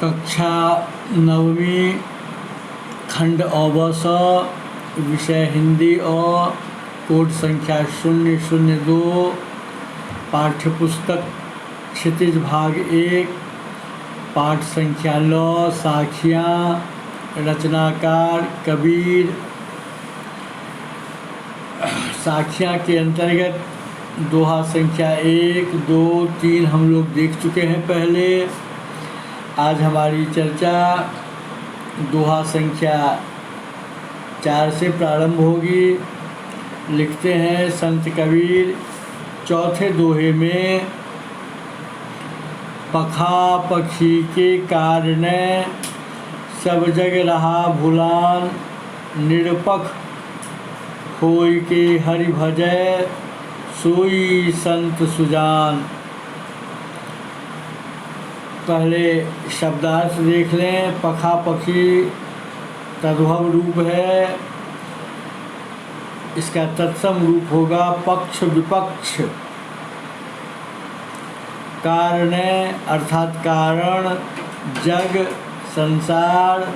कक्षा नवमी खंड अवस विषय हिंदी और कोड संख्या 002 पाठ्यपुस्तक क्षितिज भाग 1 पाठ संख्या 9 साखियाँ रचनाकार कबीर। साखियाँ के अंतर्गत दोहा संख्या 1, 2, 3 हम लोग देख चुके हैं पहले। आज हमारी चर्चा दोहा संख्या 4 से प्रारंभ होगी। लिखते हैं संत कबीर चौथे दोहे में, पखा पखी के कारण सब जग रहा भुलान, निरपख होय के हरि भजय सोई संत सुजान। पहले शब्दार्थ देख लें। पखा पखी तद्भव रूप है, इसका तत्सम रूप होगा पक्ष विपक्ष। कारण अर्थात कारण, जग संसार,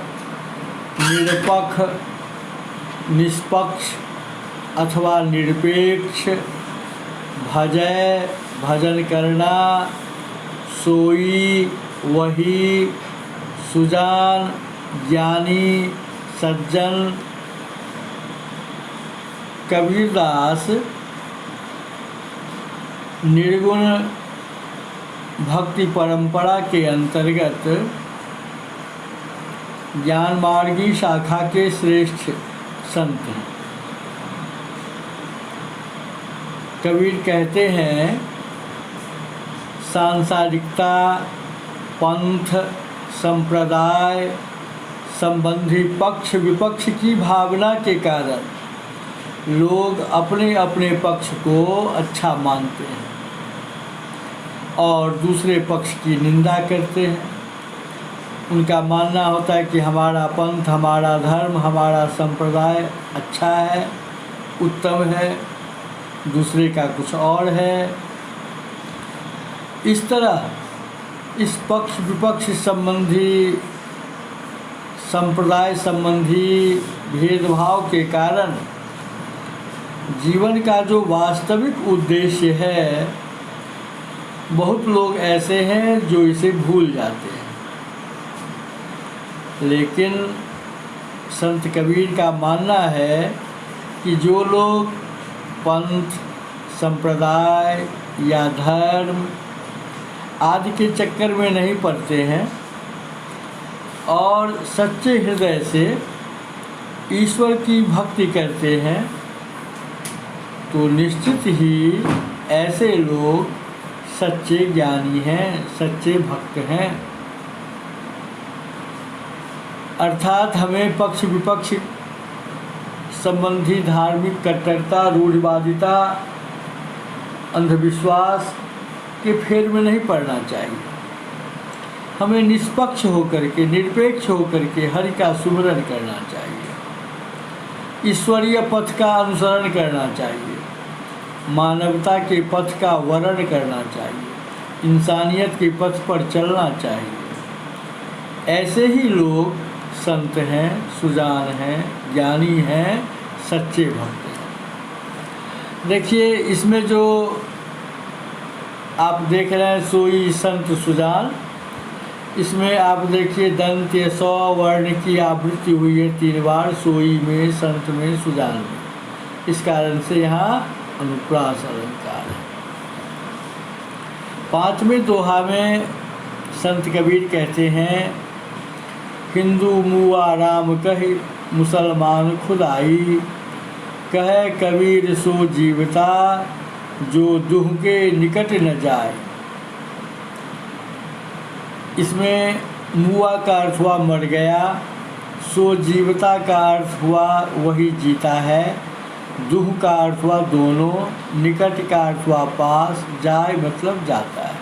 निरपक्ष निष्पक्ष अथवा निरपेक्ष, भजय भजन करना, सोई वही, सुजान ज्ञानी सज्जन। कबीरदास निर्गुण भक्ति परंपरा के अंतर्गत ज्ञान मार्गी शाखा के श्रेष्ठ संत हैं। कबीर कहते हैं, सांसारिकता, पंथ, संप्रदाय संबंधी पक्ष विपक्ष की भावना के कारण लोग अपने अपने पक्ष को अच्छा मानते हैं और दूसरे पक्ष की निंदा करते हैं। उनका मानना होता है कि हमारा पंथ, हमारा धर्म, हमारा संप्रदाय अच्छा है, उत्तम है, दूसरे का कुछ और है। इस तरह इस पक्ष विपक्ष संबंधी, संप्रदाय संबंधी भेदभाव के कारण जीवन का जो वास्तविक उद्देश्य है, बहुत लोग ऐसे हैं जो इसे भूल जाते हैं। लेकिन संत कबीर का मानना है कि जो लोग पंथ, संप्रदाय या धर्म आदि के चक्कर में नहीं पड़ते हैं और सच्चे हृदय से ईश्वर की भक्ति करते हैं, तो निश्चित ही ऐसे लोग सच्चे ज्ञानी हैं, सच्चे भक्त हैं। अर्थात हमें पक्ष विपक्ष संबंधी धार्मिक कट्टरता, रूढ़िवादिता, अंधविश्वास के फेर में नहीं पड़ना चाहिए। हमें निष्पक्ष होकर के, निरपेक्ष होकर के हरि का सुमिरन करना चाहिए, ईश्वरीय पथ का अनुसरण करना चाहिए, मानवता के पथ का वर्ण करना चाहिए, इंसानियत के पथ पर चलना चाहिए। ऐसे ही लोग संत हैं, सुजान हैं, ज्ञानी हैं, सच्चे भक्त हैं। देखिए, इसमें जो आप देख रहे हैं सोई संत सुजान, इसमें आप देखिए दंत 100 वर्ण की आवृत्ति हुई है 3 बार, सोई में, संत में, सुजान में। इस कारण से यहाँ अनुप्रास अलंकार है। 5वें दोहा में संत कबीर कहते हैं, हिंदू मुआ राम कही मुसलमान खुदाई, कहे कबीर सो जीवता जो दुह के निकट न जाए। इसमें मुआ का अर्थ हुआ मर गया, सो जीवता का अर्थ हुआ वही जीता है, दुह का अर्थ हुआ दोनों, निकट का अर्थ हुआ पास, जाए मतलब जाता है।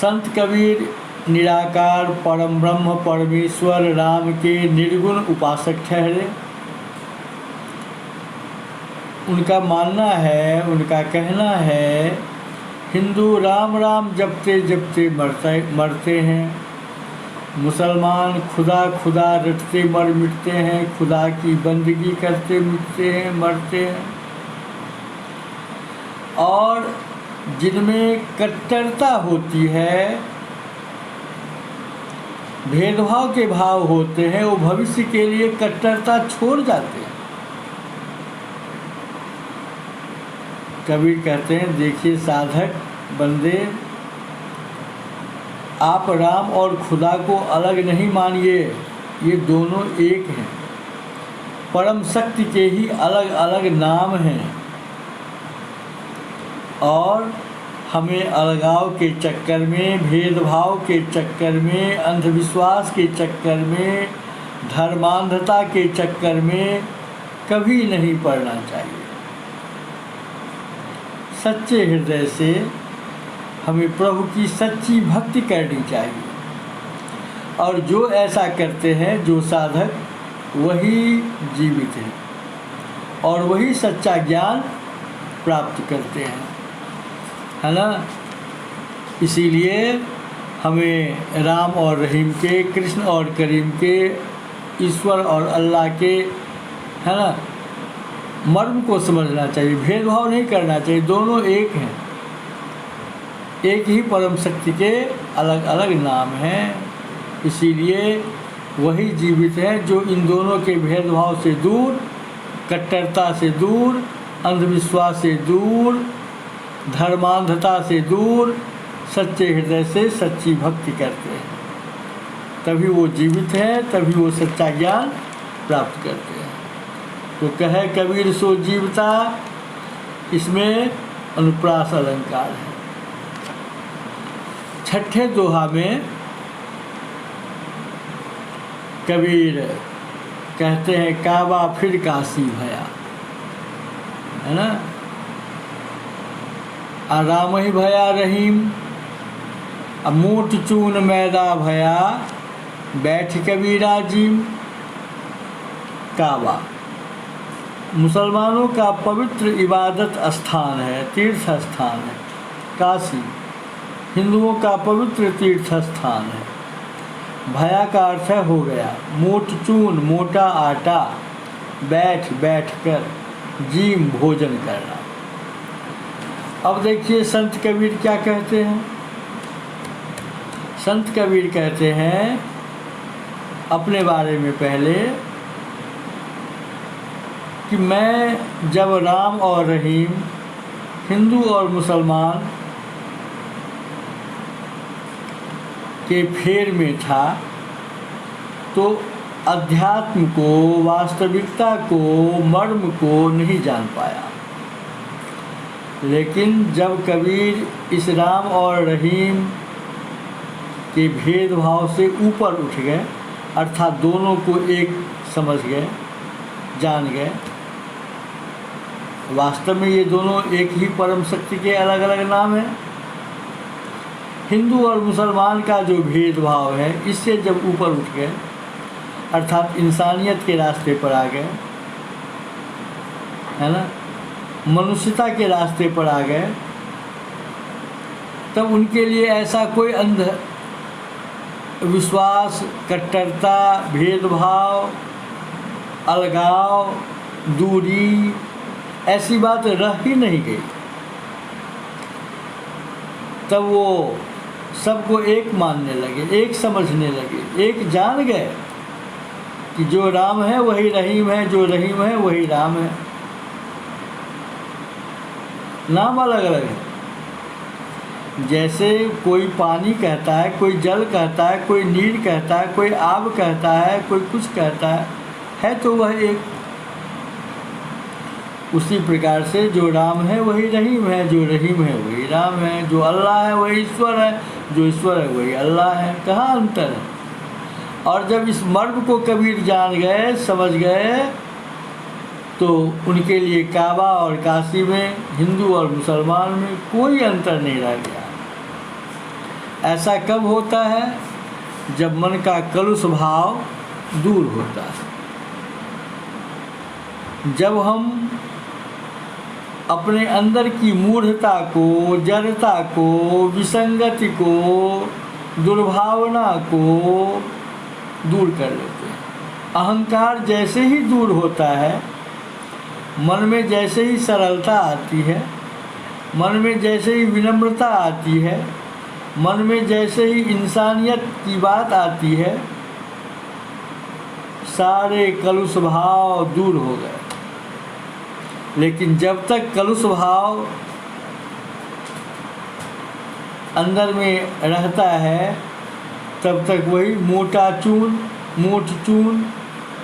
संत कबीर निराकार परम ब्रह्म परमेश्वर राम के निर्गुण उपासक ठहरे। उनका मानना है, उनका कहना है हिंदू राम राम जपते जपते मरते हैं, मुसलमान खुदा खुदा रटते मर मिटते हैं, खुदा की बंदगी करते मिटते हैं मरते हैं। और जिनमें कट्टरता होती है, भेदभाव के भाव होते हैं, वो भविष्य के लिए कट्टरता छोड़ जाते हैं। कबीर कहते हैं, देखिए साधक बंदे, आप राम और खुदा को अलग नहीं मानिए, ये दोनों एक हैं। परम शक्ति के ही अलग अलग नाम हैं और हमें अलगाव के चक्कर में, भेदभाव के चक्कर में, अंधविश्वास के चक्कर में, धर्मांधता के चक्कर में कभी नहीं पड़ना चाहिए। सच्चे हृदय से हमें प्रभु की सच्ची भक्ति करनी चाहिए। और जो ऐसा करते हैं, जो साधक, वही जीवित हैं और वही सच्चा ज्ञान प्राप्त करते हैं, है ना। इसीलिए हमें राम और रहीम के, कृष्ण और करीम के, ईश्वर और अल्लाह के, है ना, मर्म को समझना चाहिए। भेदभाव नहीं करना चाहिए, दोनों एक हैं। एक ही परम शक्ति के अलग अलग नाम हैं। इसीलिए वही जीवित है जो इन दोनों के भेदभाव से दूर, कट्टरता से दूर, अंधविश्वास से दूर, धर्मांधता से दूर, सच्चे हृदय से सच्ची भक्ति करते हैं। तभी वो जीवित है, तभी वो सच्चा ज्ञान प्राप्त करते हैं। तो कहे कबीर सो जीवता, इसमें अनुप्रास अलंकार है। छठे दोहा में कबीर कहते हैं, काबा फिर काशी भया, है ना। राम ही भया रहीम, मोट चून मैदा भया, बैठ कबीरा जीम। काबा मुसलमानों का पवित्र इबादत स्थान है, तीर्थ स्थान है। काशी हिंदुओं का पवित्र तीर्थ स्थान है। भया का अर्थ है हो गया, मोट चून मोटा आटा, बैठ बैठ कर, जीम भोजन करना। अब देखिए संत कबीर क्या कहते हैं। संत कबीर कहते हैं अपने बारे में पहले कि मैं जब राम और रहीम, हिंदू और मुसलमान के फेर में था, तो अध्यात्म को, वास्तविकता को, मर्म को नहीं जान पाया। लेकिन जब कबीर इस राम और रहीम के भेदभाव से ऊपर उठ गए, अर्थात दोनों को एक समझ गए, जान गए, वास्तव में ये दोनों एक ही परम शक्ति के अलग अलग नाम हैं। हिंदू और मुसलमान का जो भेदभाव है, इससे जब ऊपर उठ गए, अर्थात इंसानियत के रास्ते पर आ गए, है ना, मनुष्यता के रास्ते पर आ गए, तब उनके लिए ऐसा कोई अंध विश्वास, कट्टरता, भेदभाव, अलगाव, दूरी, ऐसी बात रह ही नहीं गई। तब वो सबको एक मानने लगे, एक समझने लगे, एक जान गए कि जो राम है वही रहीम है, जो रहीम है वही राम है। नाम अलग अलग है। जैसे कोई पानी कहता है, कोई जल कहता है, कोई नीर कहता है, कोई आग कहता है, कोई कुछ कहता है तो वह एक। उसी प्रकार से जो राम है वही रहीम है, जो रहीम है वही राम है, जो अल्लाह है वही ईश्वर है, जो ईश्वर है वही अल्लाह है। कहाँ अंतर है। और जब इस मर्म को कबीर जान गए, समझ गए, तो उनके लिए काबा और काशी में, हिंदू और मुसलमान में कोई अंतर नहीं रह गया। ऐसा कब होता है? जब मन का कलुष भाव दूर होता है, जब हम अपने अंदर की मूढ़ता को, जड़ता को, विसंगति को, दुर्भावना को दूर कर लेते हैं। अहंकार जैसे ही दूर होता है, मन में जैसे ही सरलता आती है, मन में जैसे ही विनम्रता आती है, मन में जैसे ही इंसानियत की बात आती है, सारे कलुष भाव दूर हो गए। लेकिन जब तक कलुष भाव अंदर में रहता है, तब तक वही मोटा चून, मोट चून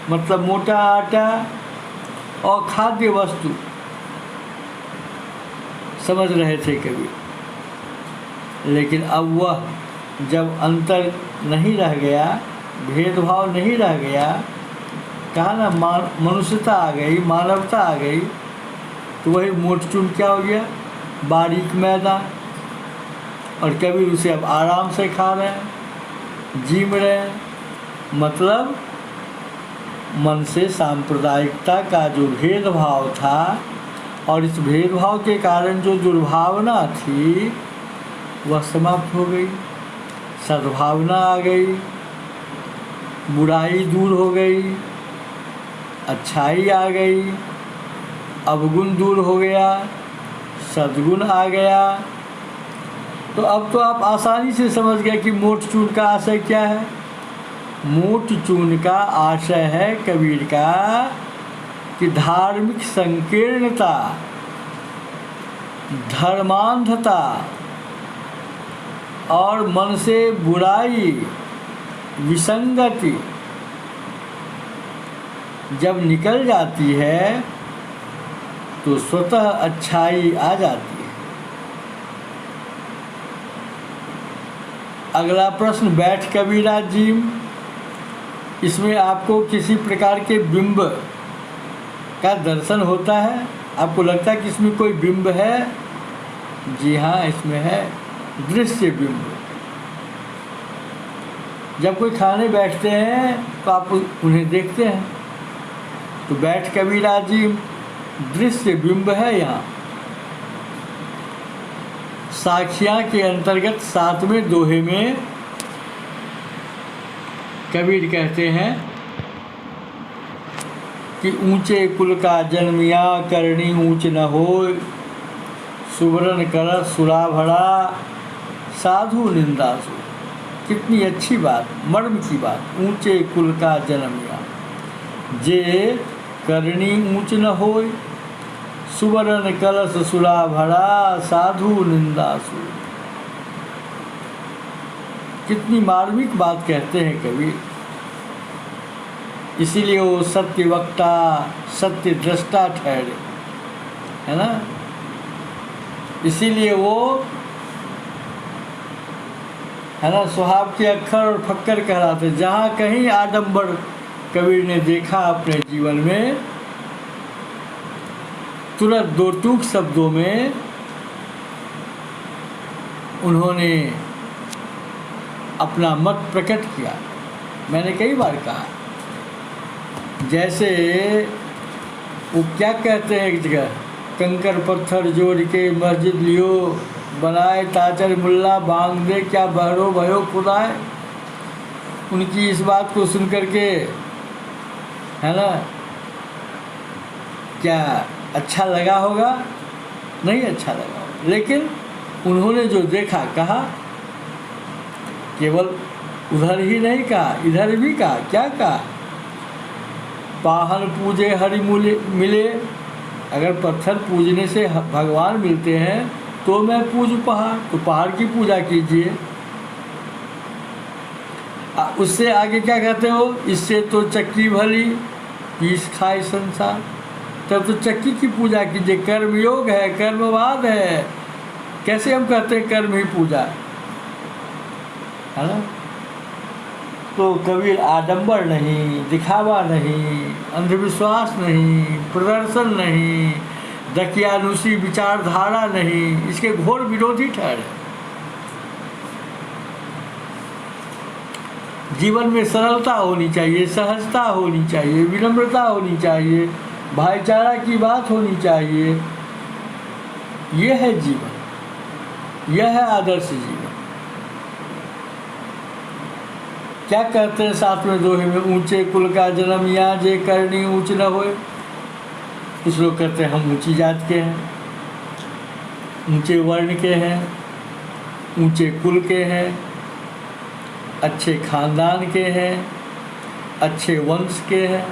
मतलब मोटा आटा और खाद्य वस्तु समझ रहे थे कभी। लेकिन अब वह जब अंतर नहीं रह गया, भेदभाव नहीं रह गया, कहा ना मनुष्यता आ गई, मानवता आ गई, तो वही मोट चून क्या हो गया, बारीक मैदा। और कबीर उसे अब आराम से खा रहे हैं, जीम रहे हैं। मतलब मन से सांप्रदायिकता का जो भेदभाव था और इस भेदभाव के कारण जो दुर्भावना थी वह समाप्त हो गई, सद्भावना आ गई, बुराई दूर हो गई, अच्छाई आ गई, अवगुण दूर हो गया, सद्गुण आ गया। तो अब तो आप आसानी से समझ गए कि मोट चून का आशय क्या है। मोट चून का आशय है कबीर का कि धार्मिक संकीर्णता, धर्मांधता और मन से बुराई, विसंगति जब निकल जाती है तो स्वतः अच्छाई आ जाती है। अगला प्रश्न, बैठ कबीरा जीम। इसमें आपको किसी प्रकार के बिंब का दर्शन होता है? आपको लगता है कि इसमें कोई बिंब है? जी हाँ, इसमें है दृश्य बिंब। जब कोई खाने बैठते हैं तो आप उन्हें देखते हैं, तो बैठ कबीरा जी दृश्य बिंब है यहाँ। साखियाँ के अंतर्गत 7वें दोहे में कबीर कहते हैं कि ऊंचे कुल का जन्मिया करनी ऊंच न होय, सुवरन कर सुरा भरा साधु निंदासु। कितनी अच्छी बात, मर्म की बात। ऊंचे कुल का जन्मिया, जे करनी ऊंच न होय, सुवरन कलश सुरा भरा साधु निंदासु। कितनी मार्मिक बात कहते हैं कवि। इसीलिए वो सत्य वक्ता, सत्य दृष्टा ठहरे, है ना। इसीलिए वो, है ना, सुहाग के अक्षर और फक्कर कहलाते। जहाँ कहीं आडंबर कबीर ने देखा अपने जीवन में, तुरंत दो टूक शब्दों में उन्होंने अपना मत प्रकट किया। मैंने कई बार कहा, जैसे वो क्या कहते हैं एक जगह, कंकर पत्थर जोड़ के मस्जिद लियो, बनाए ताजर मुल्ला बांग दे, क्या बहरो भयो खुदाए। उनकी इस बात को सुन करके, है ना, क्या अच्छा लगा होगा? नहीं अच्छा लगा होगा। लेकिन उन्होंने जो देखा, कहा, केवल उधर ही नहीं कहा, इधर भी कहा। क्या कहा? पाहन पूजे हरि मिले। अगर पत्थर पूजने से भगवान मिलते हैं तो मैं पूज पहाड़, तो पहाड़ की पूजा कीजिए। उससे आगे क्या कहते हो? इससे तो चक्की भली पीस खाए संसार। तब तो चक्की की पूजा कीजिए। कर्मयोग है, कर्मवाद है। कैसे हम कहते हैं कर्म ही पूजा, है ना। तो कबीर आडंबर नहीं, दिखावा नहीं, अंधविश्वास नहीं, प्रदर्शन नहीं, दकियानुसी विचारधारा नहीं, इसके घोर विरोधी ठहरे। जीवन में सरलता होनी चाहिए, सहजता होनी चाहिए, विनम्रता होनी चाहिए, भाईचारा की बात होनी चाहिए, ये है जीवन, यह है आदर्श जीवन। क्या कहते हैं 7वें दोहे में, ऊंचे कुल का जन्म यहाँ जे करनी ऊंच न होए। कुछ लोग कहते हैं हम ऊंची जात के हैं, ऊंचे वर्ण के हैं, ऊंचे कुल के हैं, अच्छे खानदान के हैं, अच्छे वंश के हैं।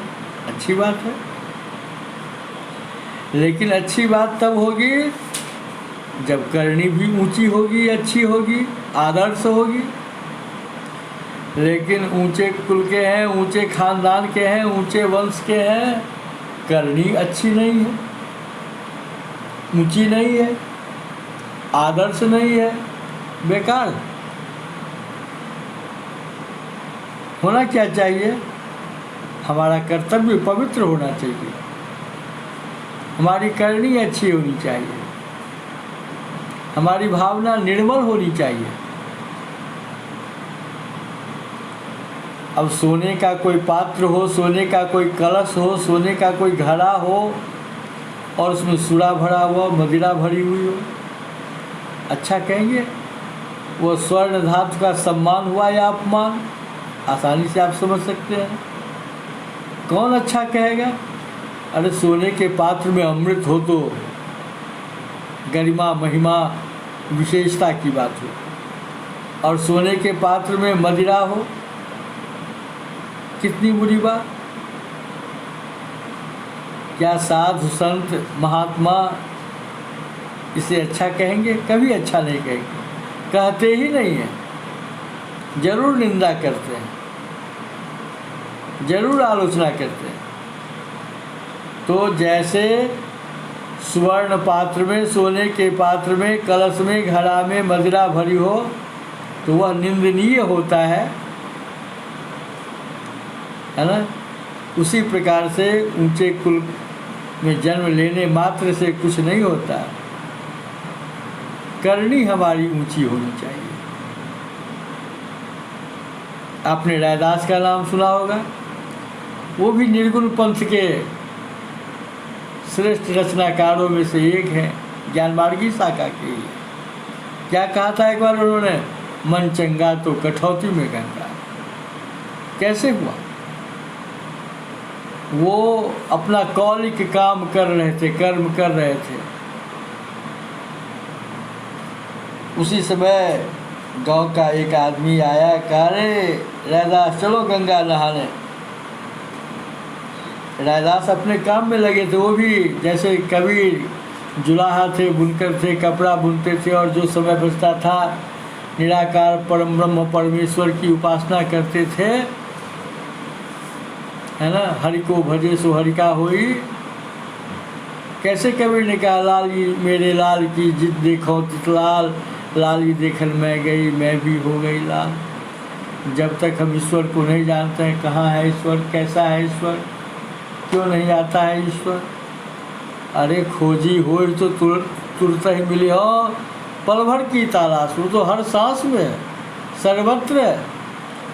अच्छी बात है, लेकिन अच्छी बात तब होगी जब करनी भी ऊंची होगी, अच्छी होगी, आदर्श होगी। लेकिन ऊंचे कुल के हैं, ऊंचे खानदान के हैं, ऊंचे वंश के हैं, करनी अच्छी नहीं है, ऊंची नहीं है, आदर्श नहीं है, बेकार। होना क्या चाहिए? हमारा कर्तव्य पवित्र होना चाहिए, हमारी करनी अच्छी होनी चाहिए, हमारी भावना निर्मल होनी चाहिए। अब सोने का कोई पात्र हो, सोने का कोई कलश हो, सोने का कोई घड़ा हो और उसमें सूरा भरा हुआ, मदिरा भरी हुई हो, अच्छा कहेंगे? वो स्वर्ण धातु का सम्मान हुआ या अपमान? आसानी से आप समझ सकते हैं। कौन अच्छा कहेगा? अरे सोने के पात्र में अमृत हो तो गरिमा महिमा विशेषता की बात हो, और सोने के पात्र में मदिरा हो, कितनी बुरी बात। क्या साधु संत महात्मा इसे अच्छा कहेंगे? कभी अच्छा नहीं कहेंगे, कहते ही नहीं हैं, जरूर निंदा करते हैं, जरूर आलोचना करते हैं। तो जैसे स्वर्ण पात्र में, सोने के पात्र में, कलश में, घड़ा में मदिरा भरी हो तो वह निंदनीय होता है ना? उसी प्रकार से ऊंचे कुल में जन्म लेने मात्र से कुछ नहीं होता, करनी हमारी ऊंची होनी चाहिए। आपने रैदास का नाम सुना होगा, वो भी निर्गुण पंथ के श्रेष्ठ रचनाकारों में से एक हैं, ज्ञानमार्गी शाखा के। क्या कहा था एक बार उन्होंने? मन चंगा तो कठौती में गंगा। कैसे हुआ? वो अपना कौलिक काम कर रहे थे, कर्म कर रहे थे। उसी समय गांव का एक आदमी आया, कहा रे रैदास चलो गंगा नहाने। रैदास अपने काम में लगे थे, वो भी जैसे कबीर जुलाहा थे, बुनकर थे, कपड़ा बुनते थे, और जो समय बचता था निराकार परम ब्रह्म परमेश्वर की उपासना करते थे, है ना? हरि को भजे सो हरि का होई। कैसे कबीर ने कहा, लाली मेरे लाल की जिद देखो तितलाल, लाली देखल मैं गई मैं भी हो गई लाल। जब तक हम ईश्वर को नहीं जानते हैं, कहाँ है ईश्वर, कैसा है ईश्वर, क्यों नहीं आता है ईश्वर? अरे खोजी हो तो तुरंत ही मिली हो, पल भर की तलाश। वो तो हर सांस में है, सर्वत्र है,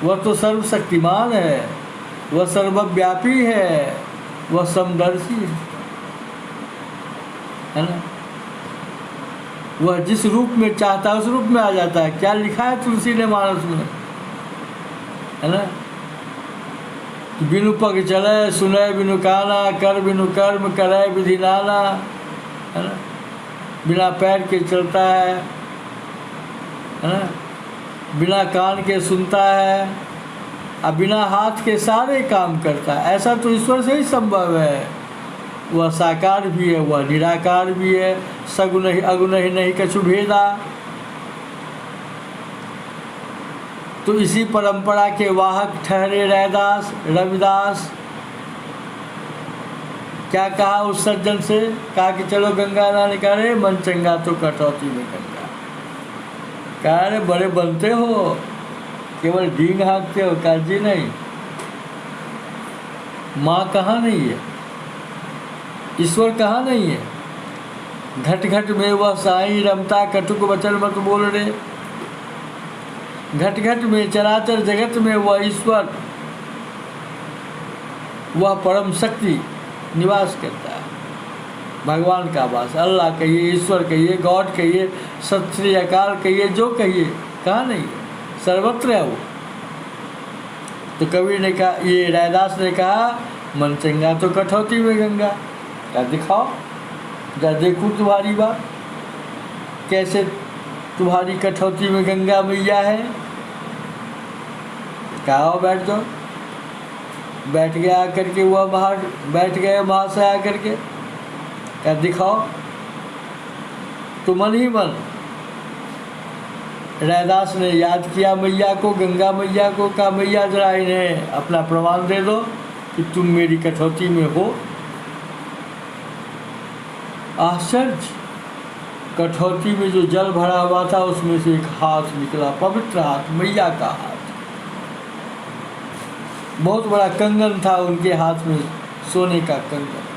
वह तो सर्वशक्तिमान है, वह सर्वव्यापी है, वह समदर्शी है ना? वह जिस रूप में चाहता है उस रूप में आ जाता है। क्या लिखा है तुलसी ने मानस में, है ना? बिनु पग चले सुने बिनु काना, कर बिनु कर्म करे विधि नाना, है ना? बिना पैर के चलता है ना? बिना कान के सुनता है, और बिना हाथ के सारे काम करता है। ऐसा तो ईश्वर से ही संभव है। वह साकार भी है, वह निराकार भी है, सगुण ही अगुण ही नहीं कछु भेदा। तो इसी परंपरा के वाहक ठहरे रैदास रविदास। क्या कहा उस सज्जन से? कहा कि चलो गंगा नहाने का, रे मन चंगा तो कटौती में गंगा। कहा रे बड़े बनते हो, केवल डींग हाँकते हो, काजी नहीं। माँ कहाँ नहीं है, ईश्वर कहाँ नहीं है? घट घट में वह साईं रमता, कटुक वचन मत बोल रे। घट घट में चराचर जगत में वह ईश्वर, वह परम शक्ति निवास करता है। भगवान का वास, अल्लाह कहिए, ईश्वर कहिए, गॉड कहिए, सत श्री अकाल कहिए, जो कहिए, कहाँ नहीं है, सर्वत्र है वो। तो कबीर ने कहा, ये रैदास ने कहा, मन चंगा तो कठौती में गंगा। क्या दिखाओ, जा देखूँ तुम्हारी बात, कैसे तुम्हारी कठौती में गंगा मैया है। कहा बैठ जाओ, बैठ गया आकर के, वह बाहर बैठ गए वहाँ से आकर के। क्या दिखाओ, तो मन ही मन रैदास ने याद किया मैया को, गंगा मैया को। कहा मैया जरा इन्हें अपना प्रमाण दे दो कि तुम मेरी कठौती में हो। आश्चर्य, कठौती में जो जल भरा हुआ था उसमें से एक हाथ निकला, पवित्र हाथ, मैया का हाथ। बहुत बड़ा कंगन था उनके हाथ में, सोने का कंगन।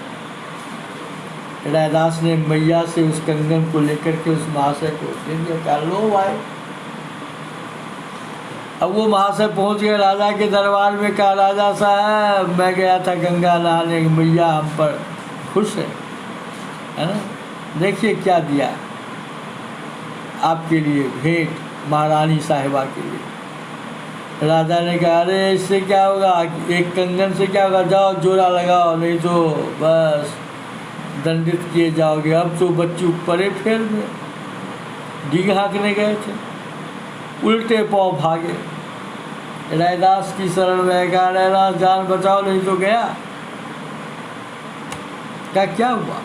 रैदास ने मैया से उस कंगन को लेकर के उस महाशय को दे दिया। कहा लो भाई। अब वो महाशय पहुंच गए राजा के दरबार में। कहा राजा साहब, मैं गया था गंगा नहाने, मैया हम पर खुश है ना, देखिए क्या दिया आपके लिए भेंट, महारानी साहिबा के लिए। राजा ने कहा अरे इससे क्या होगा, एक कंगन से क्या होगा, जाओ जोड़ा लगाओ, नहीं तो बस दंडित किए जाओगे। अब तो बच्चे परे फेर में डींग हाँकने गए थे, उल्टे पाँव भागे। रैदास की शरण में कहा रैदास जान बचाओ, नहीं तो गया। क्या हुआ,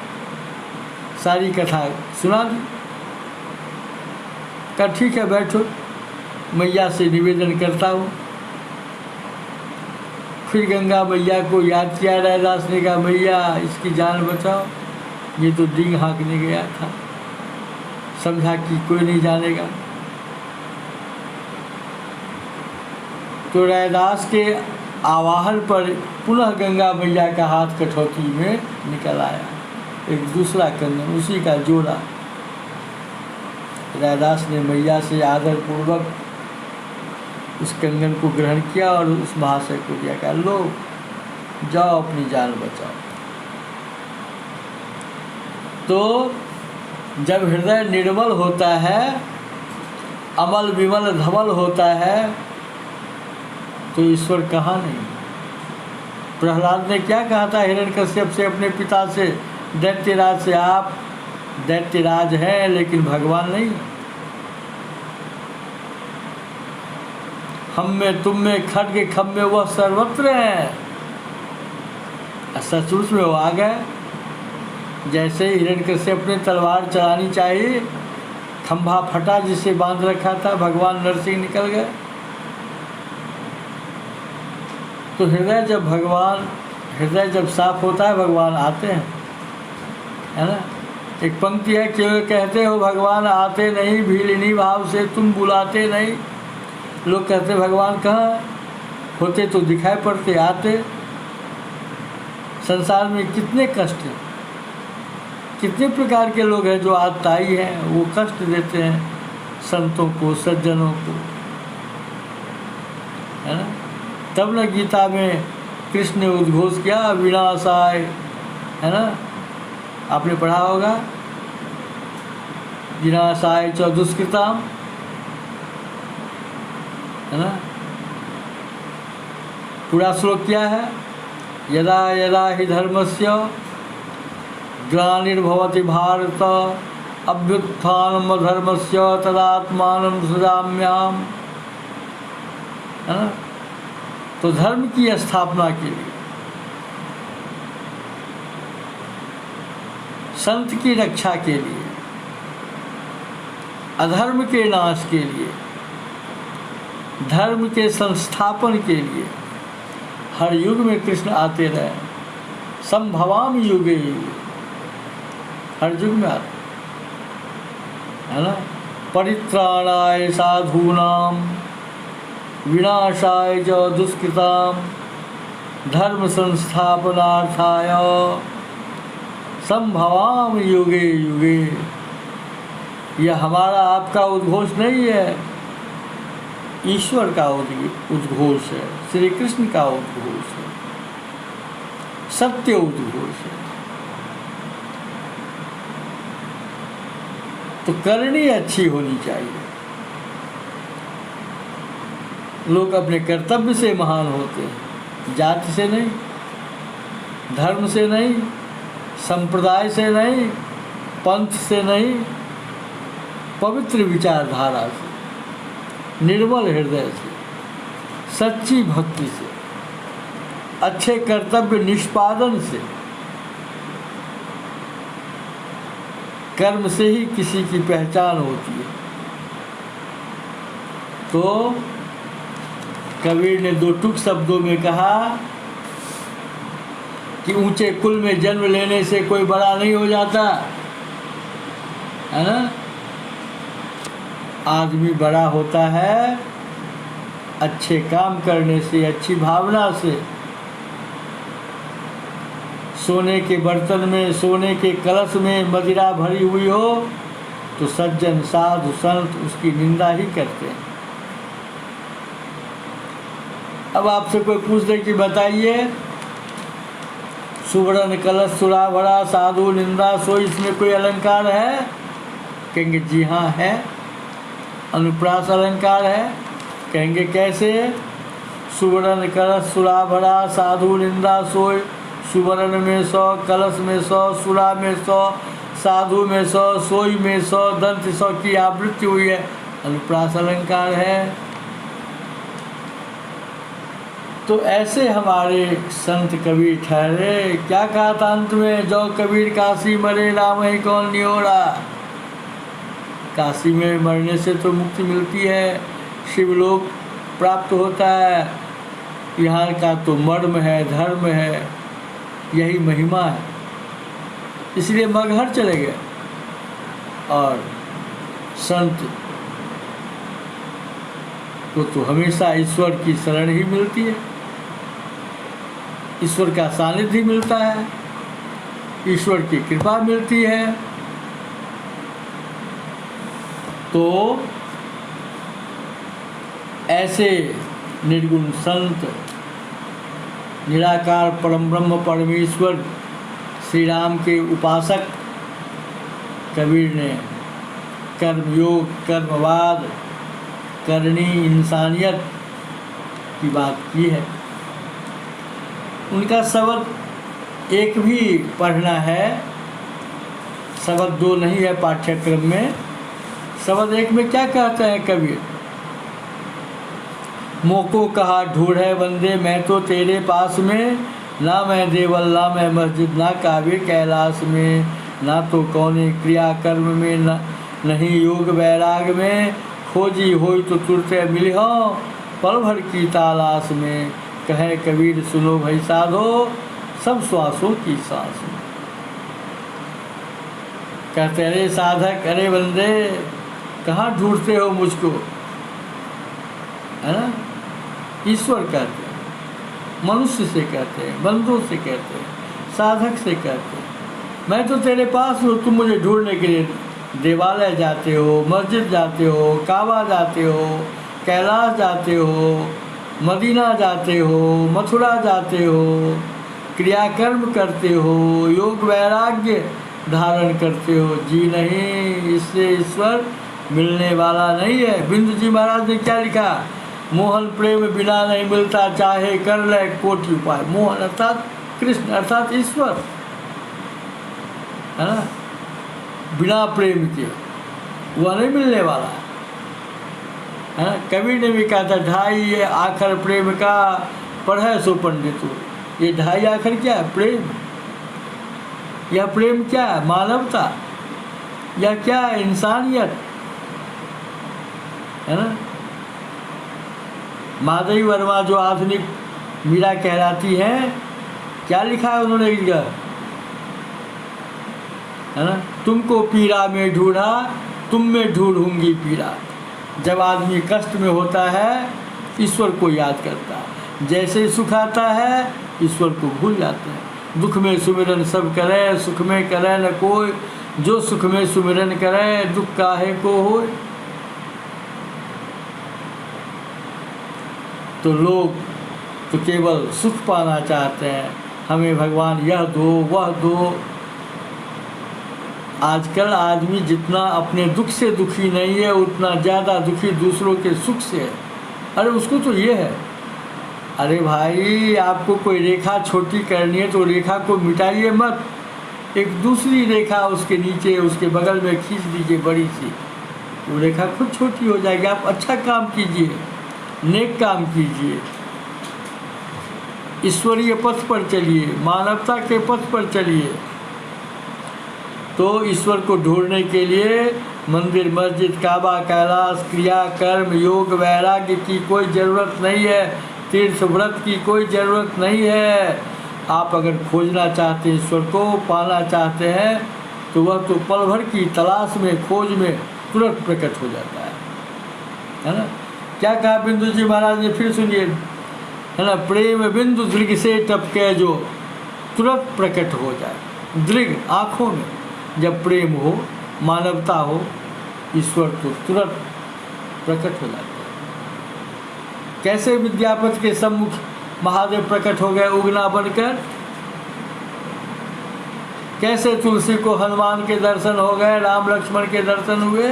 सारी कथा सुना दी। कहा ठीक है बैठो, मैया से निवेदन करता हूँ। फिर गंगा मैया को याद किया रैदास ने। कहा मैया इसकी जान बचाओ, ये तो डींग हाँकने गया था, समझा कि कोई नहीं जानेगा। तो रैदास के आवाहन पर पुनः गंगा मैया का हाथ कठौती में निकल आया, एक दूसरा कंगन, उसी का जोड़ा। रैदास ने मैया से आदरपूर्वक उस कंगन को ग्रहण किया और उस महाशय को दिया। कहा लो जाओ अपनी जान बचाओ। तो जब हृदय निर्मल होता है, अमल विमल धमल होता है, तो ईश्वर कहाँ नहीं। प्रहलाद ने क्या कहा था हिरण्यकश्यप से, अपने पिता से, दैत्यराज से, आप दैत्यराज हैं लेकिन भगवान नहीं। हम में तुम में खड्ग खम में वह सर्वत्र है। सचमुच में वो आ गए। जैसे हिरण्यकश्यप ने तलवार चलानी चाहिए, खंभा फटा जिसे बांध रखा था, भगवान नरसिंह निकल गए। तो हृदय जब साफ होता है भगवान आते हैं, है ना। एक पंक्ति है, क्यों कहते हो भगवान आते नहीं, भीलिनी भाव से तुम बुलाते नहीं। लोग कहते भगवान कहाँ होते, तो दिखाई पड़ते, आते। संसार में कितने कष्ट हैं, कितने प्रकार के लोग हैं जो आत्ताई हैं, वो कष्ट देते हैं संतों को, सज्जनों को, है ना। तब न गीता में कृष्ण ने उद्घोष किया विनाशाय, है ना, आपने पढ़ा होगा, विनाशाय च दुष्कृताम, है ना। पूरा श्लोक क्या है, यदा यदा हि धर्मस्य ग्लानिर्भवति भारत अभ्युत्थानम धर्मस्य तदात्मानं सृजाम्यहम्, है ना। तो धर्म की स्थापना के लिए, संत की रक्षा के लिए, अधर्म के नाश के लिए, धर्म के संस्थापन के लिए हर युग में कृष्ण आते रहे। संभवामि युगे युगे, हर युग में आते, है ना। परित्राणाय साधूनां विनाशाय च दुष्कृतां धर्म संस्थापनार्थाय संभवामि युगे युगे। यह हमारा आपका उद्घोष नहीं है, ईश्वर का उद्घोष है, श्री कृष्ण का उद्घोष है, सत्य उद्घोष है। तो करनी अच्छी होनी चाहिए। लोग अपने कर्तव्य से महान होते हैं, जाति से नहीं, धर्म से नहीं, संप्रदाय से नहीं, पंथ से नहीं, पवित्र विचारधारा से, निर्मल हृदय से, सच्ची भक्ति से, अच्छे कर्तव्य निष्पादन से, कर्म से ही किसी की पहचान होती है। तो कबीर ने दो टूक शब्दों में कहा कि ऊंचे कुल में जन्म लेने से कोई बड़ा नहीं हो जाता, है ना। आदमी बड़ा होता है अच्छे काम करने से, अच्छी भावना से। सोने के बर्तन में, सोने के कलश में मदिरा भरी हुई हो तो सज्जन साधु संत उसकी निंदा ही करते हैं। अब आपसे कोई पूछ दे कि बताइए, सुवर्ण कलश सुरा भरा साधु निंदा सो, इसमें कोई अलंकार है? कहेंगे जी हाँ है, अनुप्रास अलंकार है। कहेंगे कैसे? सुवर्ण कलश सुरा भरा साधु निंदा सोय, सुवर्ण में 100, कलश में 100, सुरा में 100, साधु में 100, सोई में 100, दंत 100 की आवृत्ति हुई है, अनुप्रास अलंकार है। तो ऐसे हमारे संत कबीर ठहरे। क्या कहा था अंत में? जो कबीर काशी मरे राम ही कौन निहोरा। काशी में मरने से तो मुक्ति मिलती है, शिवलोक प्राप्त होता है। यहाँ का तो मर्म है, धर्म है, यही महिमा है। इसलिए मगहर चले गए और संत को तो हमेशा ईश्वर की शरण ही मिलती है, ईश्वर का सानिध्य मिलता है, ईश्वर की कृपा मिलती है। तो ऐसे निर्गुण संत, निराकार परम ब्रह्म परमेश्वर श्री राम के उपासक कबीर ने कर्मयोग, कर्मवाद, करनी इंसानियत की बात की है। उनका शब्द एक भी पढ़ना है, शब्द दो नहीं है पाठ्यक्रम में। शब्द एक में क्या कहते हैं कबीर? मोको कहा ढूंढे बंदे मैं तो तेरे पास में, ना मैं देवल ना मैं मस्जिद ना काबे कैलाश में, ना तो कौने क्रिया कर्म में नहीं योग वैराग में, खोजी होई तो तुरते मिली हो पल भर की तलाश में, कहे कबीर सुनो भाई साधो सब श्वासों की सांस में। कहते अरे साधक, अरे बंदे कहाँ ढूंढते हो मुझको, है ना। ईश्वर कहते हैं, मनुष्य से कहते हैं, बंधुओं से कहते हैं, साधक से कहते हैं। मैं तो तेरे पास हूँ, तुम मुझे ढूंढने के लिए देवालय जाते हो, मस्जिद जाते हो, काबा जाते हो, कैलाश जाते हो, मदीना जाते हो, मथुरा जाते हो, क्रियाकर्म करते हो, योग वैराग्य धारण करते हो। जी नहीं, इससे ईश्वर मिलने वाला नहीं है। बिंदु जी महाराज ने क्या लिखा? मोहन प्रेम बिना नहीं मिलता, चाहे कर ले कोटि उपाय। मोहन अर्थात कृष्ण अर्थात ईश्वर, है ना। बिना प्रेम के वह नहीं मिलने वाला है ना। कबीर ने भी कहा था, ढाई ये आखर प्रेम का पढ़े सो पंडित। ये ढाई आखर क्या है? प्रेम। यह प्रेम क्या है? मानवता। यह क्या है? इंसानियत, है ना। माधवी वर्मा जो आधुनिक मीरा कहलाती है, क्या लिखा है उन्होंने इधर, है ना। तुमको पीरा में ढूंढा, तुम में ढूंढूंगी पीरा। जब आदमी कष्ट में होता है ईश्वर को याद करता है, जैसे ही सुख आता है ईश्वर को भूल जाते हैं। दुख में सुमिरन सब करे, सुख में करे न कोई, जो सुख में सुमिरन करे दुख काहे को होय। तो लोग तो केवल सुख पाना चाहते हैं, हमें भगवान यह दो वह दो, आजकल आदमी जितना अपने दुख से दुखी नहीं है उतना ज़्यादा दुखी दूसरों के सुख से है। अरे उसको तो ये है, अरे भाई आपको कोई रेखा छोटी करनी है तो रेखा को मिटाइए मत, एक दूसरी रेखा उसके नीचे उसके बगल में खींच दीजिए बड़ी सी, वो रेखा खुद छोटी हो जाएगी। आप अच्छा काम कीजिए, नेक काम कीजिए, ईश्वरीय पथ पर चलिए, मानवता के पथ पर चलिए। तो ईश्वर को ढूंढने के लिए मंदिर, मस्जिद, काबा, कैलाश, क्रिया, कर्म, योग, वैराग्य की कोई ज़रूरत नहीं है, तीर्थ व्रत की कोई ज़रूरत नहीं है। आप अगर खोजना चाहते हैं, ईश्वर को पाना चाहते हैं, तो वह तो पल भर की तलाश में, खोज में तुरंत प्रकट हो जाता है ना। क्या कहा बिंदु जी महाराज ने, फिर सुनिए, है ना, प्रेम बिंदु दृग से टपके जो तुरंत प्रकट हो जाए। दृग आँखों में जब प्रेम हो, मानवता हो, ईश्वर तो तुरंत प्रकट हो जाता है। कैसे विद्यापति के सम्मुख महादेव प्रकट हो गए उगना बनकर, कैसे तुलसी को हनुमान के दर्शन हो गए, राम लक्ष्मण के दर्शन हुए,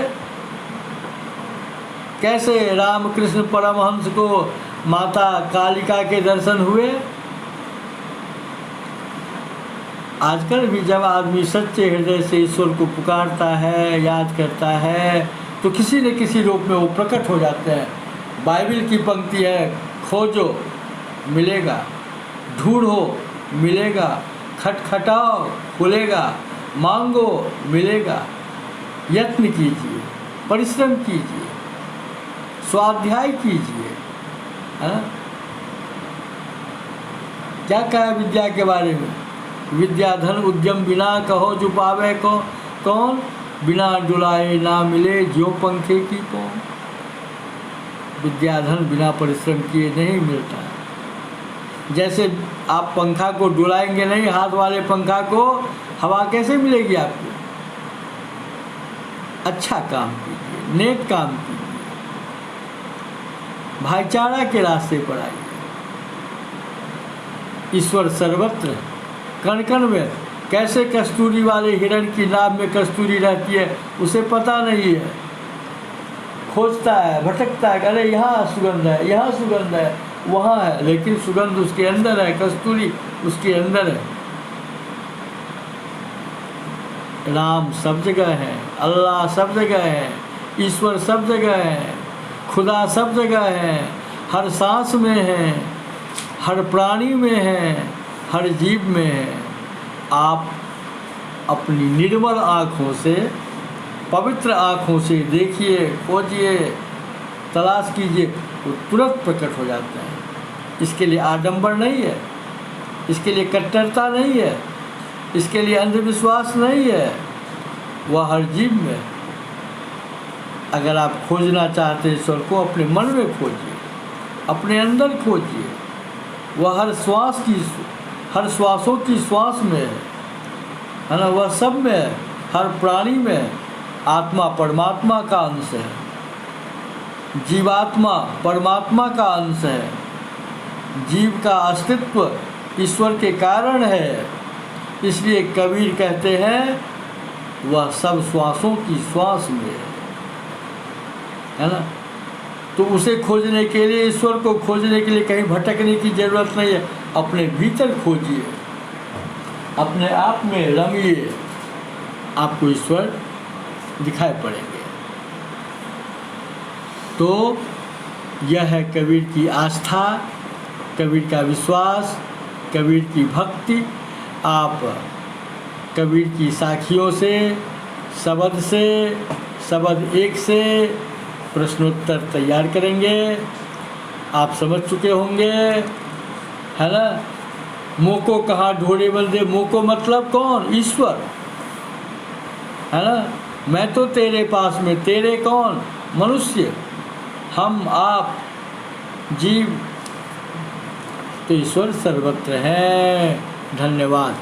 कैसे रामकृष्ण परमहंस को माता कालिका के दर्शन हुए। आजकल भी जब आदमी सच्चे हृदय से ईश्वर को पुकारता है, याद करता है, तो किसी न किसी रूप में वो प्रकट हो जाते हैं। बाइबल की पंक्ति है, खोजो मिलेगा, ढूंढो मिलेगा, खटखटाओ खुलेगा, मांगो मिलेगा। यत्न कीजिए, परिश्रम कीजिए, स्वाध्याय कीजिए, है ना। क्या कहा विद्या के बारे में, विद्या धन उद्यम बिना कहो जो पावे को कौन, बिना डुलाए ना मिले जो पंखे की कौन। विद्या धन बिना परिश्रम किए नहीं मिलता। जैसे आप पंखा को डुलाएंगे नहीं, हाथ वाले पंखा को, हवा कैसे मिलेगी आपको। अच्छा काम कीजिए, नेक काम कीजिए, भाईचारा के रास्ते पर आइए। ईश्वर सर्वत्र कण कण में, कैसे कस्तूरी वाले हिरण की नाभ में कस्तूरी रहती है उसे पता नहीं है, खोजता है, भटकता है, अरे यहाँ सुगंध है, यहाँ सुगंध है, वहाँ है, लेकिन सुगंध उसके अंदर है, कस्तूरी उसके अंदर है। राम सब जगह है, अल्लाह सब जगह है, ईश्वर सब जगह है, खुदा सब जगह है, हर सांस में है, हर प्राणी में है, हर जीव में है। आप अपनी निर्मल आँखों से, पवित्र आँखों से देखिए, खोजिए, तलाश कीजिए, वो तुरंत प्रकट हो जाते हैं। इसके लिए आडंबर नहीं है, इसके लिए कट्टरता नहीं है, इसके लिए अंधविश्वास नहीं है, वह हर जीव में। अगर आप खोजना चाहते हैं ईश्वर को, अपने मन में खोजिए, अपने अंदर खोजिए, वह हर श्वास की, हर श्वासों की श्वास में है ना, वह सब में है, हर प्राणी में। आत्मा परमात्मा का अंश है, जीवात्मा परमात्मा का अंश है, जीव का अस्तित्व ईश्वर के कारण है। इसलिए कबीर कहते हैं वह सब श्वासों की श्वास में है ना। तो उसे खोजने के लिए, ईश्वर को खोजने के लिए कहीं भटकने की ज़रूरत नहीं है, अपने भीतर खोजिए, अपने आप में रमिए, आपको ईश्वर दिखाई पड़ेंगे। तो यह है कबीर की आस्था, कबीर का विश्वास, कबीर की भक्ति। आप कबीर की साखियों से, शब्द एक से प्रश्नोत्तर तैयार करेंगे। आप समझ चुके होंगे, है ना। मोको कहाँ ढूंढे बंदे, मोको मतलब कौन, ईश्वर, है ना। मैं तो तेरे पास में, तेरे कौन, मनुष्य, हम, आप, जीव। तो ईश्वर सर्वत्र है। धन्यवाद।